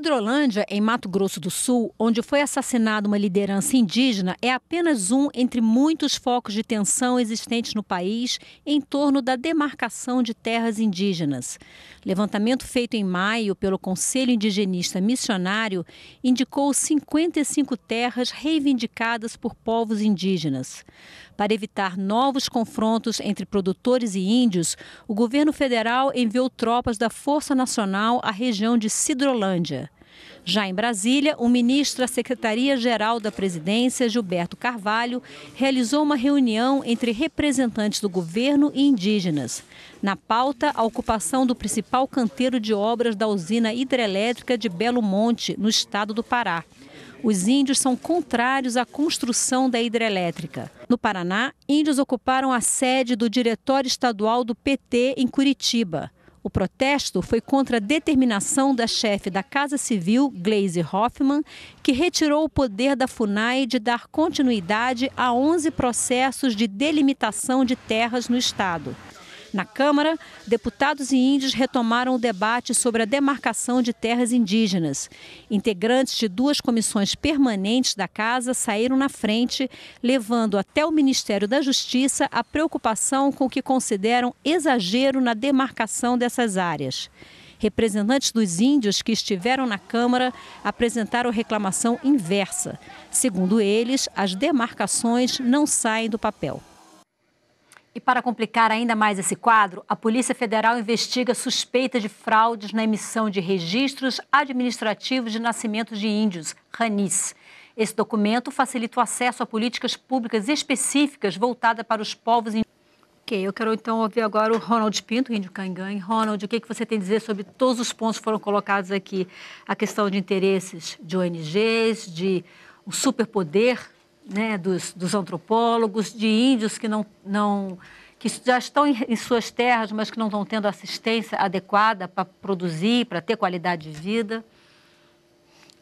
Sidrolândia, em Mato Grosso do Sul, onde foi assassinada uma liderança indígena, é apenas um entre muitos focos de tensão existentes no país em torno da demarcação de terras indígenas. Levantamento feito em maio pelo Conselho Indigenista Missionário indicou 55 terras reivindicadas por povos indígenas. Para evitar novos confrontos entre produtores e índios, o governo federal enviou tropas da Força Nacional à região de Sidrolândia. Já em Brasília, o ministro da Secretaria-Geral da Presidência, Gilberto Carvalho, realizou uma reunião entre representantes do governo e indígenas. Na pauta, a ocupação do principal canteiro de obras da usina hidrelétrica de Belo Monte, no estado do Pará. Os índios são contrários à construção da hidrelétrica. No Paraná, índios ocuparam a sede do Diretório Estadual do PT em Curitiba. O protesto foi contra a determinação da chefe da Casa Civil, Gleisi Hoffmann, que retirou o poder da FUNAI de dar continuidade a 11 processos de delimitação de terras no estado. Na Câmara, deputados e índios retomaram o debate sobre a demarcação de terras indígenas. Integrantes de duas comissões permanentes da Casa saíram na frente, levando até o Ministério da Justiça a preocupação com o que consideram exagero na demarcação dessas áreas. Representantes dos índios que estiveram na Câmara apresentaram reclamação inversa. Segundo eles, as demarcações não saem do papel. E para complicar ainda mais esse quadro, a Polícia Federal investiga suspeita de fraudes na emissão de registros administrativos de nascimento de índios, RANIS. Esse documento facilita o acesso a políticas públicas específicas voltadas para os povos indígenas. Ok, eu quero então ouvir agora o Ronald Pinto, índio Cangangue. Ronald, o que você tem a dizer sobre todos os pontos que foram colocados aqui? A questão de interesses de ONGs, de um superpoder, né, dos antropólogos, de índios que que já estão em suas terras, mas que não estão tendo assistência adequada para produzir, para ter qualidade de vida?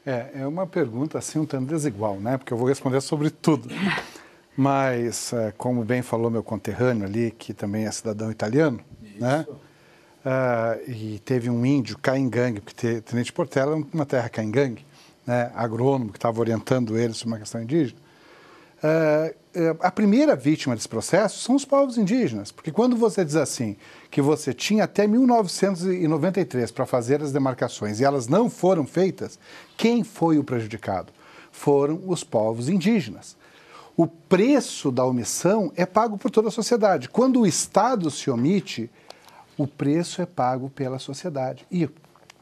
É uma pergunta assim um tanto desigual, né? Porque eu vou responder sobre tudo. Mas, como bem falou meu conterrâneo ali, que também é cidadão italiano, né? E teve um índio, Caingangue, porque Tenente Portela é uma terra Caingangue, né? Agrônomo que estava orientando ele sobre uma questão indígena. A primeira vítima desse processo são os povos indígenas, porque quando você diz assim, que você tinha até 1993 para fazer as demarcações e elas não foram feitas, quem foi o prejudicado? Foram os povos indígenas. O preço da omissão é pago por toda a sociedade. Quando o Estado se omite, o preço é pago pela sociedade. E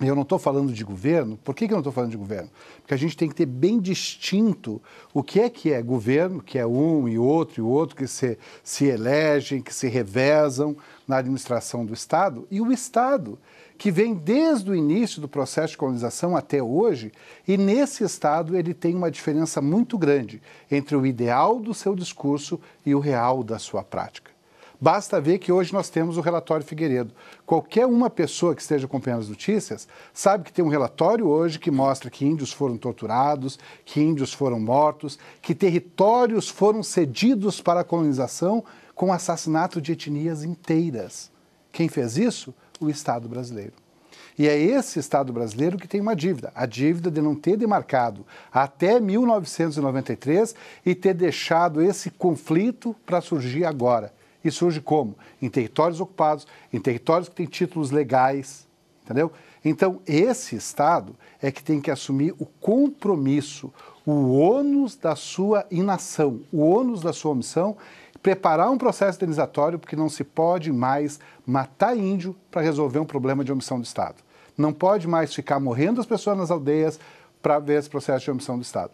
eu não estou falando de governo. Por que eu não estou falando de governo? Porque a gente tem que ter bem distinto o que é governo, que é um e outro que se elegem, que se revezam na administração do Estado, e o Estado, que vem desde o início do processo de colonização até hoje, e nesse Estado ele tem uma diferença muito grande entre o ideal do seu discurso e o real da sua prática. Basta ver que hoje nós temos o relatório Figueiredo. Qualquer uma pessoa que esteja acompanhando as notícias sabe que tem um relatório hoje que mostra que índios foram torturados, que índios foram mortos, que territórios foram cedidos para a colonização com assassinato de etnias inteiras. Quem fez isso? O Estado brasileiro. E é esse Estado brasileiro que tem uma dívida, a dívida de não ter demarcado até 1993 e ter deixado esse conflito para surgir agora. E surge como? Em territórios ocupados, em territórios que têm títulos legais, entendeu? Então, esse Estado é que tem que assumir o compromisso, o ônus da sua inação, o ônus da sua omissão, preparar um processo indenizatório, porque não se pode mais matar índio para resolver um problema de omissão do Estado. Não pode mais ficar morrendo as pessoas nas aldeias para ver esse processo de omissão do Estado.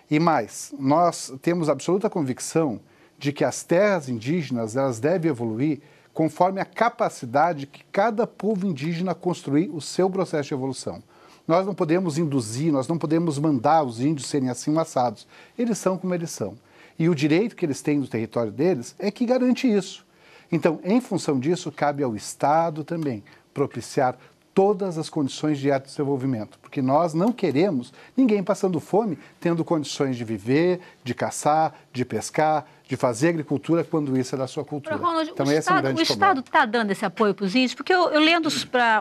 E mais, nós temos absoluta convicção de que as terras indígenas elas devem evoluir conforme a capacidade que cada povo indígena construir o seu processo de evolução. Nós não podemos induzir, nós não podemos mandar os índios serem assim assados. Eles são como eles são. E o direito que eles têm do território deles é que garante isso. Então, em função disso, cabe ao Estado também propiciar todas as condições de desenvolvimento, porque nós não queremos ninguém passando fome, tendo condições de viver, de caçar, de pescar, de fazer agricultura quando isso é da sua cultura. Ronald, então, esse é um grande problema. O Estado está dando esse apoio para os índios? Porque eu lendo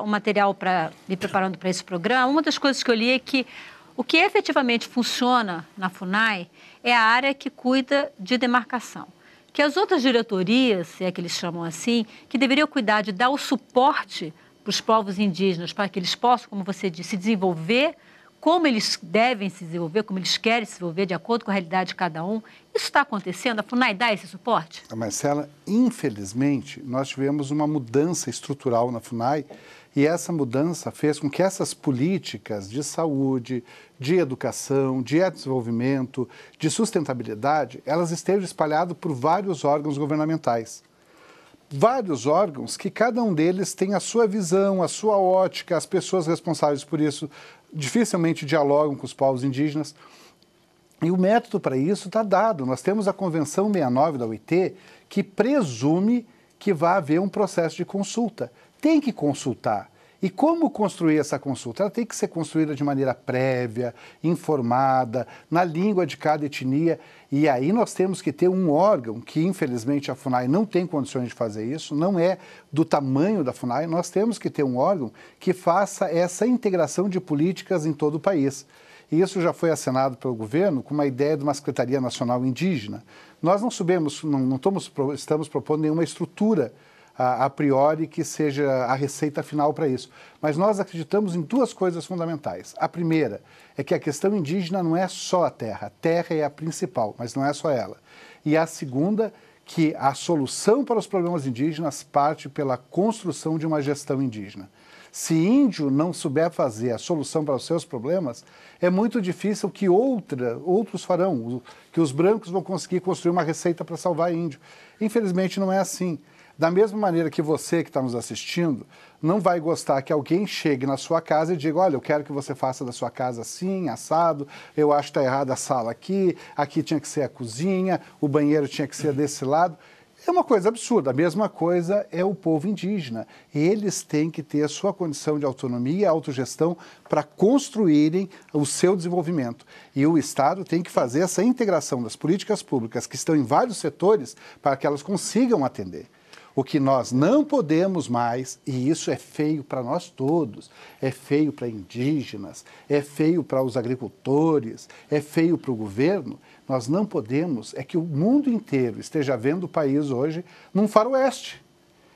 o material, me preparando para esse programa, uma das coisas que eu li é que o que efetivamente funciona na FUNAI é a área que cuida de demarcação. Que as outras diretorias, se é que eles chamam assim, que deveriam cuidar de dar o suporte para os povos indígenas, para que eles possam, como você disse, se desenvolver como eles devem se desenvolver, como eles querem se desenvolver, de acordo com a realidade de cada um. Isso está acontecendo? A FUNAI dá esse suporte? Marcela, infelizmente, nós tivemos uma mudança estrutural na FUNAI e essa mudança fez com que essas políticas de saúde, de educação, de desenvolvimento, de sustentabilidade, elas estejam espalhadas por vários órgãos governamentais. Vários órgãos que cada um deles tem a sua visão, a sua ótica, as pessoas responsáveis por isso dificilmente dialogam com os povos indígenas. E o método para isso está dado. Nós temos a Convenção 69 da OIT, que presume que vai haver um processo de consulta. Tem que consultar. E como construir essa consulta? Ela tem que ser construída de maneira prévia, informada, na língua de cada etnia. E aí nós temos que ter um órgão que, infelizmente, a FUNAI não tem condições de fazer isso, não é do tamanho da FUNAI. Nós temos que ter um órgão que faça essa integração de políticas em todo o país. E isso já foi assinado pelo governo com uma ideia de uma Secretaria Nacional Indígena. Nós não estamos propondo nenhuma estrutura a priori que seja a receita final para isso. Mas nós acreditamos em duas coisas fundamentais. A primeira é que a questão indígena não é só a terra é a principal, mas não é só ela. E a segunda, que a solução para os problemas indígenas parte pela construção de uma gestão indígena. Se índio não souber fazer a solução para os seus problemas, é muito difícil que outros farão, que os brancos vão conseguir construir uma receita para salvar índio. Infelizmente não é assim. Da mesma maneira que você que está nos assistindo não vai gostar que alguém chegue na sua casa e diga, olha, eu quero que você faça da sua casa assim, assado, eu acho que está errada a sala aqui tinha que ser a cozinha, o banheiro tinha que ser desse lado. É uma coisa absurda. A mesma coisa é o povo indígena. Eles têm que ter a sua condição de autonomia e autogestão para construírem o seu desenvolvimento. E o Estado tem que fazer essa integração das políticas públicas que estão em vários setores para que elas consigam atender. O que nós não podemos mais, e isso é feio para nós todos, é feio para indígenas, é feio para os agricultores, é feio para o governo, nós não podemos, é que o mundo inteiro esteja vendo o país hoje num faroeste.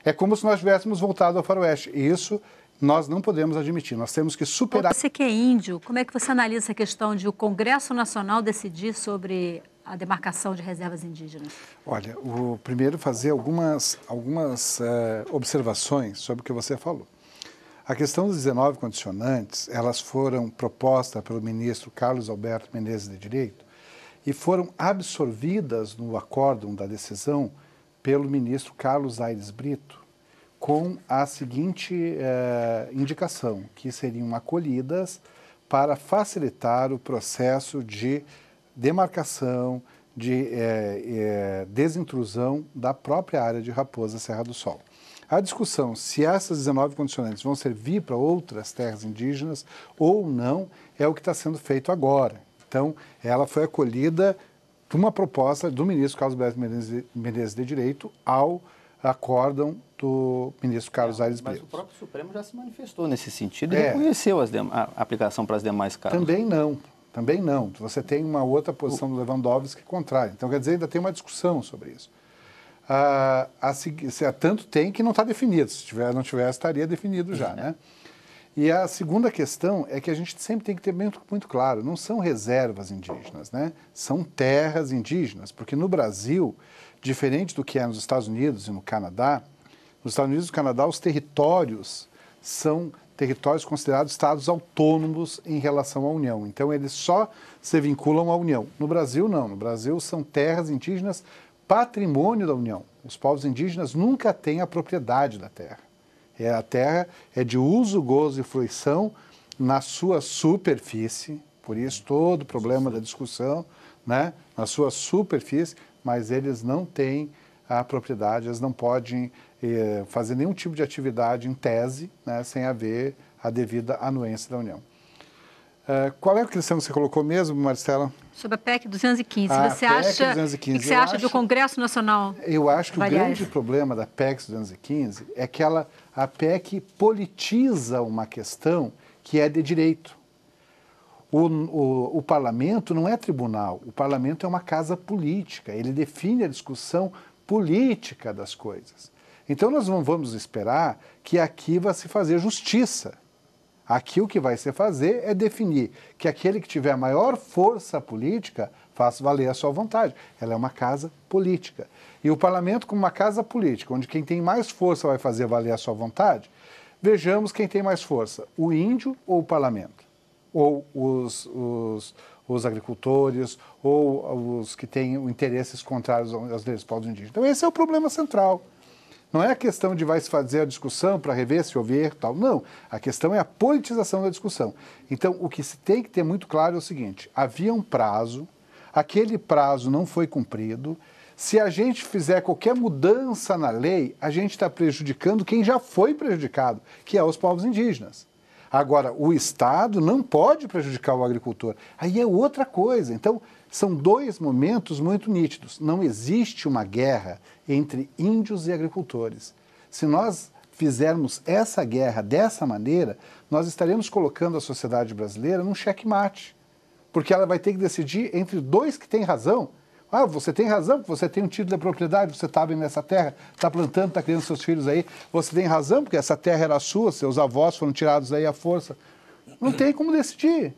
É como se nós tivéssemos voltado ao faroeste. E isso nós não podemos admitir, nós temos que superar... Você que é índio, como é que você analisa essa questão de o Congresso Nacional decidir sobre a demarcação de reservas indígenas? Olha, primeiro fazer algumas observações sobre o que você falou. A questão dos 19 condicionantes, elas foram propostas pelo ministro Carlos Alberto Menezes de Direito e foram absorvidas no acórdão da decisão pelo ministro Carlos Aires Brito com a seguinte indicação, que seriam acolhidas para facilitar o processo de demarcação, de desintrusão da própria área de Raposa Serra do Sol. A discussão se essas 19 condicionantes vão servir para outras terras indígenas ou não é o que está sendo feito agora. Então, ela foi acolhida de uma proposta do ministro Carlos Alberto Menezes de Direito ao acórdão do ministro Carlos Aires Brito. Mas o próprio Supremo já se manifestou nesse sentido e reconheceu a aplicação para as demais causas. Também não. Também não. Você tem uma outra posição do Lewandowski contrária. Então, quer dizer, ainda tem uma discussão sobre isso. Tanto tem que não está definido. Se não tivesse, estaria definido já, né? E a segunda questão é que a gente sempre tem que ter muito claro, não são reservas indígenas, né? São terras indígenas, porque no Brasil, diferente do que é nos Estados Unidos e no Canadá, nos Estados Unidos e no Canadá os territórios são territórios considerados estados autônomos em relação à União. Então, eles só se vinculam à União. No Brasil, não. No Brasil, são terras indígenas patrimônio da União. Os povos indígenas nunca têm a propriedade da terra. A terra é de uso, gozo e fruição na sua superfície, por isso todo o problema da discussão, né? Na sua superfície, mas eles não têm a propriedade, eles não podem fazer nenhum tipo de atividade em tese, né, sem haver a devida anuência da União. Qual é a questão que você colocou mesmo, Marcela? Sobre a PEC 215. A Você PEC acha, 215. O que você acha do Congresso Nacional? Eu acho que o grande problema da PEC 215 é que a PEC politiza uma questão que é de direito. O parlamento não é tribunal, o parlamento é uma casa política, ele define a discussão política das coisas. Então nós não vamos esperar que aqui vá se fazer justiça. Aqui o que vai se fazer é definir que aquele que tiver maior força política faça valer a sua vontade. Ela é uma casa política. E o parlamento, como uma casa política, onde quem tem mais força vai fazer valer a sua vontade, vejamos quem tem mais força, o índio ou o parlamento? Ou os agricultores, ou os que têm interesses contrários às leis dos povos indígenas. Então esse é o problema central. Não é a questão de vai se fazer a discussão para rever se houver tal. Não, a questão é a politização da discussão. Então, o que se tem que ter muito claro é o seguinte, havia um prazo, aquele prazo não foi cumprido, se a gente fizer qualquer mudança na lei, a gente está prejudicando quem já foi prejudicado, que é os povos indígenas. Agora, o Estado não pode prejudicar o agricultor. Aí é outra coisa. Então, são dois momentos muito nítidos. Não existe uma guerra entre índios e agricultores. Se nós fizermos essa guerra dessa maneira, nós estaremos colocando a sociedade brasileira num xeque-mate. Porque ela vai ter que decidir entre dois que têm razão. Ah, você tem razão, porque você tem um título de propriedade, você está bem nessa terra, está plantando, está criando seus filhos aí. Você tem razão, porque essa terra era sua, seus avós foram tirados aí à força. Não tem como decidir.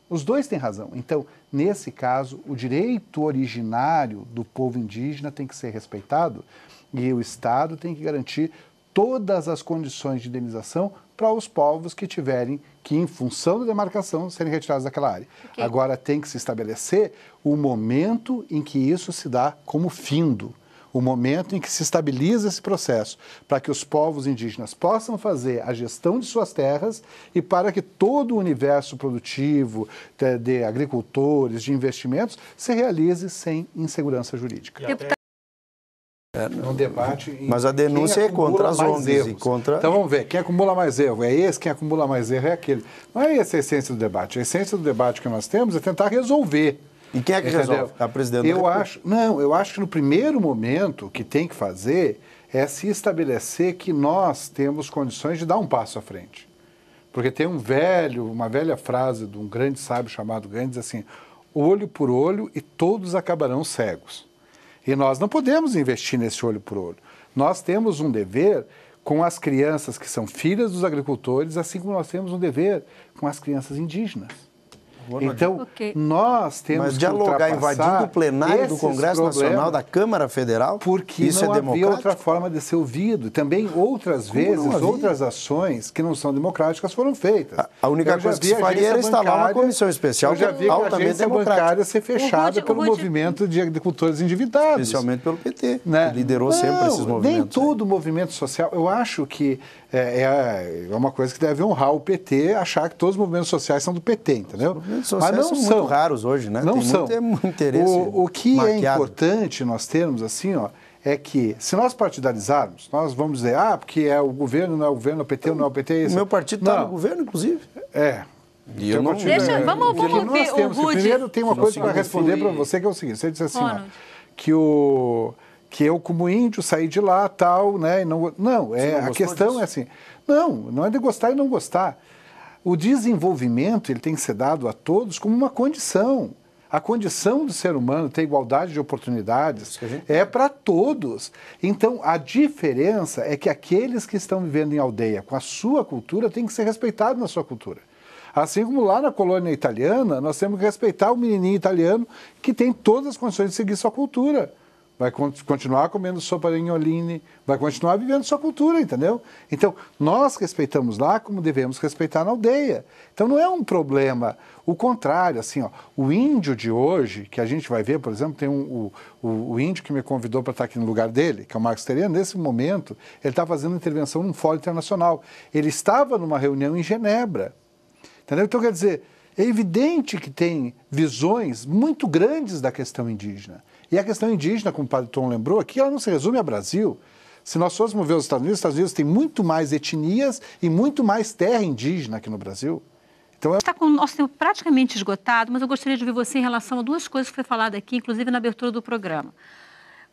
Os dois têm razão. Então, nesse caso, o direito originário do povo indígena tem que ser respeitado e o Estado tem que garantir todas as condições de indenização para os povos que tiverem que, em função da demarcação, serem retirados daquela área. Okay. Agora, tem que se estabelecer o momento em que isso se dá como findo, o momento em que se estabiliza esse processo, para que os povos indígenas possam fazer a gestão de suas terras e para que todo o universo produtivo de agricultores, de investimentos, se realize sem insegurança jurídica. Um debate mas a denúncia é contra as ONGs e contra... Então vamos ver, quem acumula mais erro é esse, quem acumula mais erro é aquele. Não é essa a essência do debate. A essência do debate que nós temos é tentar resolver. E quem é que resolve? A presidente eu acho que no primeiro momento o que tem que fazer é se estabelecer que nós temos condições de dar um passo à frente. Porque tem uma velha frase de um grande sábio chamado Gandhi, diz assim, olho por olho e todos acabarão cegos. E nós não podemos investir nesse olho por olho. Nós temos um dever com as crianças que são filhas dos agricultores, assim como nós temos um dever com as crianças indígenas. Então, nós temos mas dialogar invadindo o plenário do Congresso Nacional, da Câmara Federal, porque isso não é havia outra forma de ser ouvido. Também outras vezes, outras ações que não são democráticas foram feitas. A única coisa que se faria era instalar uma comissão especial que é altamente democrática ser fechada pelo movimento de agricultores endividados. Especialmente pelo PT, que liderou sempre esses movimentos. Nem todo movimento social. Eu acho que é uma coisa que deve honrar o PT, achar que todos os movimentos sociais são do PT, entendeu? Mas não são muito raros hoje, né? Não tem são. Muito interesse o que maquiado. É importante nós termos, assim, é que se nós partidarizarmos, nós vamos dizer, porque é o governo, não é o governo, é o PT, não é o PT. O meu partido está no governo, inclusive. E eu não vamos ver o Rude. Primeiro tem uma coisa para responder para você, que é o seguinte, você disse assim, que eu como índio saí de lá, tal, né? A questão disso? É assim, não é de gostar e não gostar. O desenvolvimento ele tem que ser dado a todos como uma condição. A condição do ser humano ter igualdade de oportunidades é para todos. Então, a diferença é que aqueles que estão vivendo em aldeia com a sua cultura têm que ser respeitados na sua cultura. Assim como lá na colônia italiana, nós temos que respeitar o menininho italiano que tem todas as condições de seguir sua cultura. Vai continuar comendo sopa de gnocchi, vai continuar vivendo sua cultura, entendeu? Então, nós respeitamos lá como devemos respeitar na aldeia. Então, não é um problema. O contrário, assim, o índio de hoje, que a gente vai ver, por exemplo, tem o índio que me convidou para estar aqui no lugar dele, que é o Marcos Teriano, nesse momento, ele está fazendo intervenção num fórum internacional. Ele estava numa reunião em Genebra, entendeu? Então, quer dizer, é evidente que tem visões muito grandes da questão indígena. E a questão indígena, como o padre Tom lembrou aqui, ela não se resume ao Brasil. Se nós fôssemos ver os Estados Unidos têm muito mais etnias e muito mais terra indígena aqui no Brasil. Então, está com o nosso tempo praticamente esgotado, mas eu gostaria de ouvir você em relação a duas coisas que foi falado aqui, inclusive na abertura do programa.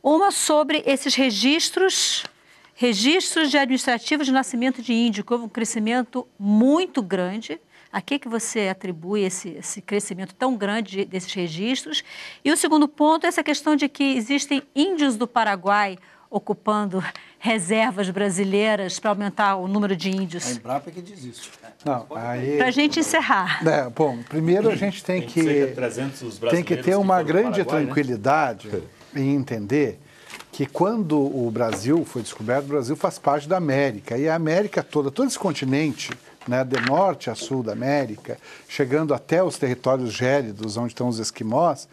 Uma sobre esses registros de administrativos de nascimento de índio, que houve um crescimento muito grande. A que você atribui esse crescimento tão grande desses registros? E o segundo ponto é essa questão de que existem índios do Paraguai ocupando reservas brasileiras para aumentar o número de índios. A Embrapa é que diz isso. Para a gente encerrar. Bom, primeiro a gente tem que ter uma grande tranquilidade em entender que quando o Brasil foi descoberto, o Brasil faz parte da América. E a América toda, todo esse continente, né, de norte a sul da América, chegando até os territórios gélidos, onde estão os esquimós,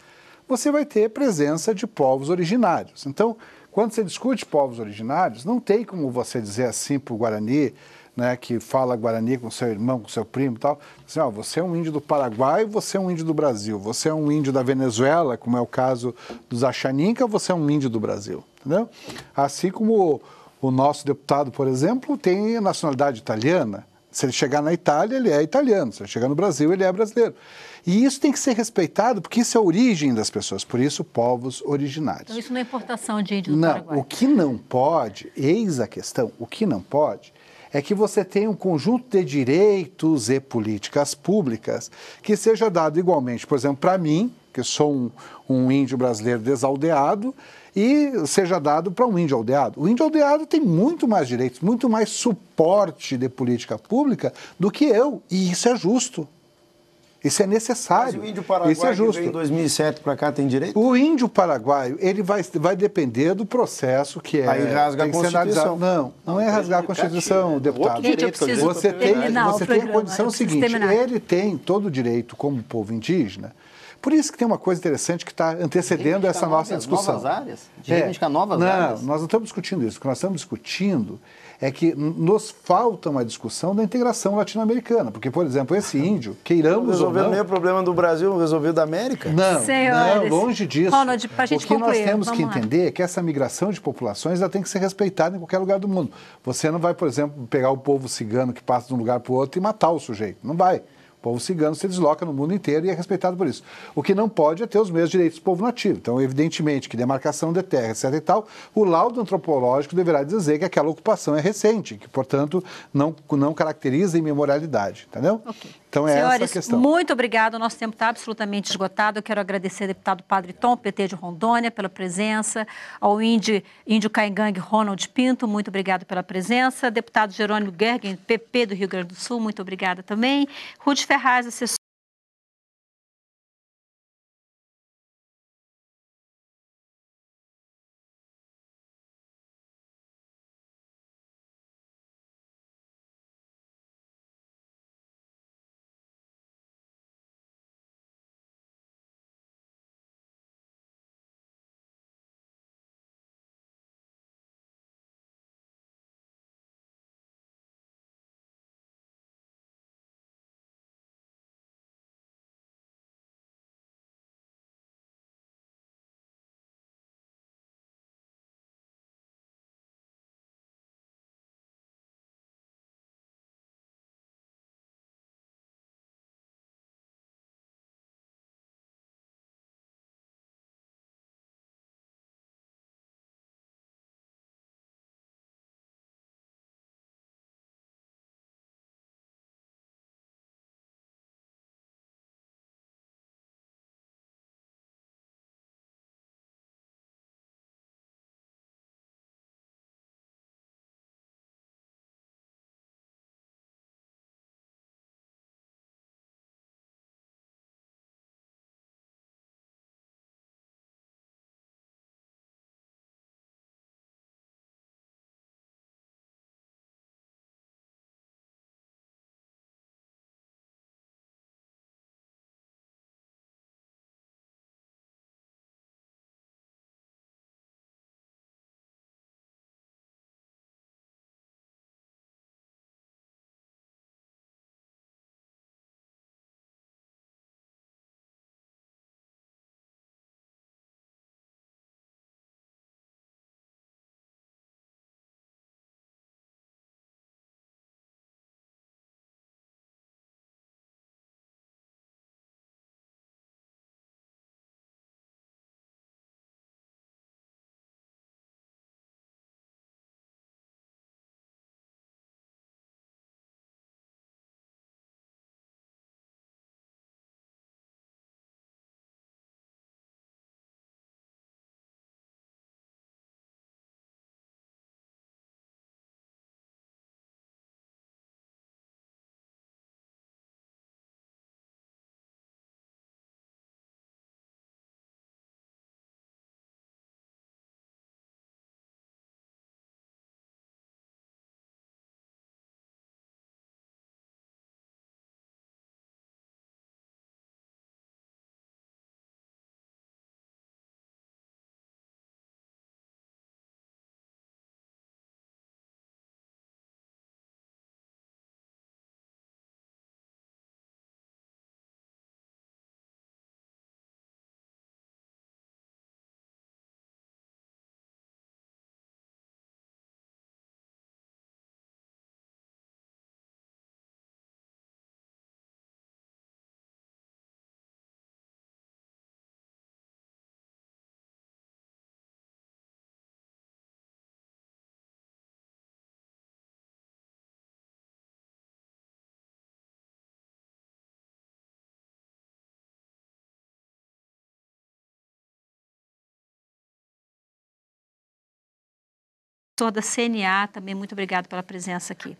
você vai ter presença de povos originários. Então, quando você discute povos originários, não tem como você dizer assim para o Guarani, né, que fala Guarani com seu irmão, com seu primo e tal, assim, você é um índio do Paraguai, você é um índio do Brasil, você é um índio da Venezuela, como é o caso dos Axaninca, você é um índio do Brasil, entendeu? Assim como o nosso deputado, por exemplo, tem a nacionalidade italiana. Se ele chegar na Itália, ele é italiano, se ele chegar no Brasil, ele é brasileiro. E isso tem que ser respeitado, porque isso é a origem das pessoas, por isso povos originários. Então isso não é importação de índio do Paraguai. Não, o que não pode, eis a questão, o que não pode é que você tenha um conjunto de direitos e políticas públicas que seja dado igualmente, por exemplo, para mim, que sou um índio brasileiro desaldeado, e seja dado para um índio aldeado. O índio aldeado tem muito mais direitos, muito mais suporte de política pública do que eu, e isso é justo. Isso é necessário. Mas o índio paraguaio isso é justo. que veio em 2007 para cá tem direito? O índio paraguaio, ele vai depender do processo que é... Aí rasga a Constituição. Não é rasgar a Constituição, deputado. Você tem a condição seguinte, ele tem todo o direito como povo indígena. Por isso que tem uma coisa interessante que está antecedendo essa nossa discussão. Novas áreas? De reivindicar novas áreas? Não, nós não estamos discutindo isso. O que nós estamos discutindo é que nos falta uma discussão da integração latino-americana. Porque, por exemplo, esse índio, queiramos ou não... Resolveu nem o problema do Brasil, não resolveu da América? Não, longe disso. Ronald, pra gente o que concluir, nós temos que entender é que essa migração de populações ela tem que ser respeitada em qualquer lugar do mundo. Você não vai, por exemplo, pegar o povo cigano que passa de um lugar para o outro e matar o sujeito. Não vai. O povo cigano se desloca no mundo inteiro e é respeitado por isso. O que não pode é ter os mesmos direitos do povo nativo. Então, evidentemente, que demarcação de terra, etc. e tal, o laudo antropológico deverá dizer que aquela ocupação é recente, que, portanto, não caracteriza imemorialidade. Entendeu? Okay. Então, Senhores, essa a questão. Muito obrigado. O nosso tempo está absolutamente esgotado. Eu quero agradecer ao deputado Padre Tom, PT de Rondônia, pela presença, ao índio Caingangue Ronald Pinto, muito obrigado pela presença. Deputado Jerônimo Gergen, PP do Rio Grande do Sul, muito obrigada também. Ruth Ferraz, assessor Professor da CNA, também muito obrigado pela presença aqui.